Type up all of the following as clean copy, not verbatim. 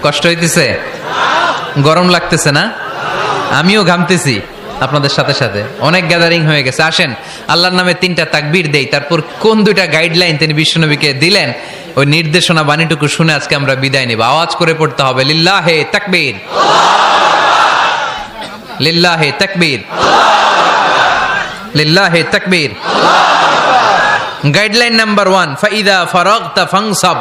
কষ্ট হইতেছে? গরম লাগতেছে না? আমিও ঘামতেছি আপনাদের সাথে সাথে। অনেক গ্যাদারিং হয়ে গেছে। আসেন আল্লাহর নামে 3টা তাকবীর দেই, তারপর কোন 2টা গাইডলাইন তিনি বিশ্বনবীকে দিলেন ওই নির্দেশনা বাণীটুকু শুনে আজকে আমরা বিদায় নেব। আওয়াজ করে পড়তে হবে লিল্লাহে তাকবীর, লিল্লাহে তাকবীর, লিল্লাহে তাকবীর। গাইডলাইন নাম্বার 1, ফাইদা ফারাগতা ফানসাব।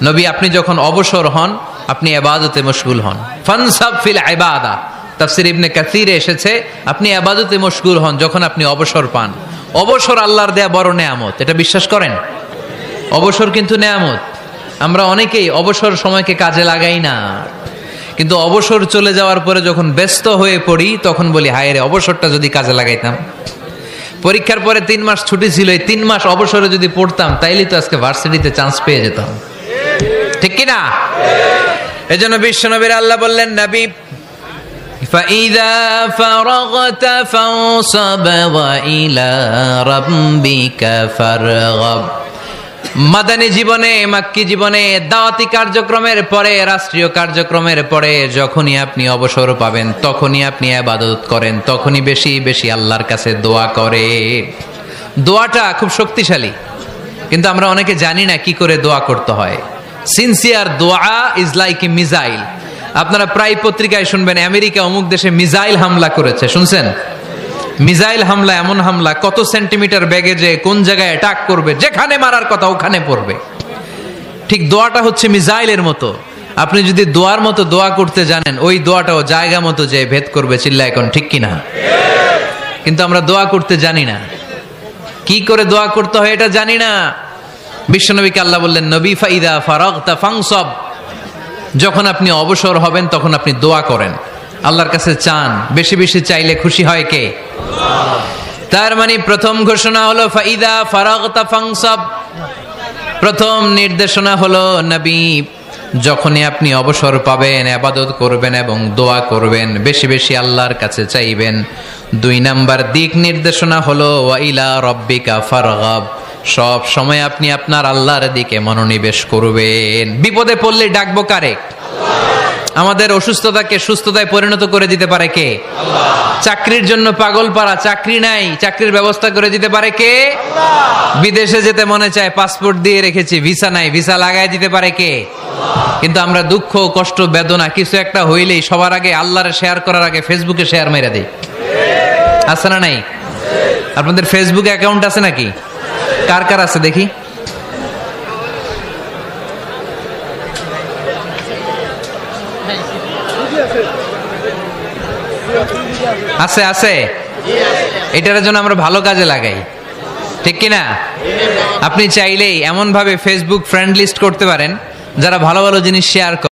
নবী আপনি যখন অবসর হন আপনি ইবাদতে মশগুল হন। ফানসাব ফিল ইবাদা, তাফসীর ইবনে কাসিরে এসেছে আপনি ইবাদতে মশগুল হন যখন আপনি অবসর পান। অবসর আল্লাহর দেয়া বড় নেয়ামত, এটা বিশ্বাস করেন? অবসর কিন্তু নেয়ামত। আমরা অনেকেই অবসর সময়কে কাজে লাগাই না, কিন্তু অবসর চলে যাওয়ার পরে যখন ব্যস্ত হয়ে পড়ি তখন বলি হায় রে, অবসরটা যদি কাজে লাগাইতাম। পরীক্ষার পরে 3 মাস ছুটি ছিল, এই 3 মাস অবসরে যদি পড়তাম তাইলে তো আজকে ভার্সিটিতে চান্স পেয়ে যেতাম, ঠিক কিনা? এজন্য বিশ্বনবীর আল্লাহ বললেন, নবী فَإِذَا فَرَغْتَ فَانصَبْ وَإِلَى رَبِّكَ فَارْغَب। মাদানী জীবনে, মাক্কি জীবনে, দাওয়াতি কার্যক্রমের পরে, রাষ্ট্রীয় কার্যক্রমের পরে যখনই আপনি অবসর পাবেন তখনই আপনি ইবাদত করেন, তখনই বেশি বেশি আল্লাহর কাছে দোয়া করেন। দোয়াটা খুব শক্তিশালী, কিন্তু আমরা অনেকে জানি না কি করে দোয়া করতে হয়। সিনসিয়ার দোয়া ইজ লাইক এ মিসাইল। আপনারা প্রায় পত্রিকায় শুনবেন আমেরিকা অমুক দেশে মিসাইল হামলা করেছে, শুনছেন? মিসাইল হামলা এমন হামলা, কত সেন্টিমিটার বেগে যে কোন জায়গায় অ্যাটাক করবে, যেখানে মারার কথা ওখানে পড়বে। ঠিক দোয়াটা হচ্ছে মিসাইলের মতো। আপনি যদি দোয়ার মতো দোয়া করতে জানেন, ওই দোয়াটাও জায়গা মতো যে ভেদ করবে। চিল্লা এখন ঠিক কিনা? কিন্তু আমরা দোয়া করতে জানি না, কি করে দোয়া করতে হয় এটা জানি না। বিশ্বনবীকে আল্লাহ বললেন, নবী ফাইদা ফারাগতা ফানসাব, যখন আপনি অবসর হবেন তখন আপনি দোয়া করেন, আল্লাহর কাছে চান। বেশি বেশি চাইলে খুশি হয় কে? তার মানে প্রথম ঘোষণা হলো ফাইদা ফারাগতা ফানসাব। প্রথম নির্দেশনা হলো নবী যখনই আপনি অবসর পাবেন ইবাদত করবেন এবং দোয়া করবেন, বেশি বেশি আল্লাহর কাছে চাইবেন। 2 নাম্বার দিক নির্দেশনা হলো ওয়াইলা রব্বিকা ফারগাব, সব সময় আপনি আপনার আল্লাহর দিকে মনোনিবেশ করবেন। বিপদে পড়লে ডাকবো কারে? আমাদের অসুস্থতাকে সুস্থতায় পরিণত করে দিতে পারে কে? চাকরির জন্য পাগল পারা, চাকরি নাই, চাকরির ব্যবস্থা করে দিতে পারে কে? বিদেশে যেতে মনে চায়, পাসপোর্ট দিয়ে রেখেছি, ভিসা নাই, ভিসা লাগাই দিতে পারে কে? কিন্তু আমরা দুঃখ কষ্ট বেদনা কিছু একটা হইলেই সবার আগে আল্লাহরে শেয়ার করার আগে ফেসবুকে শেয়ার মেরে দেই। আছে না নাই? আপনাদের ফেসবুক অ্যাকাউন্ট আছে নাকি? কার কার আছে দেখি? আছে আছে। এটার জন্য আমরা ভালো কাজে লাগাই, ঠিক কিনা? আপনি চাইলেই এমন ভাবে ফেসবুক ফ্রেন্ড লিস্ট করতে পারেন যারা ভালো ভালো জিনিস শেয়ার করে।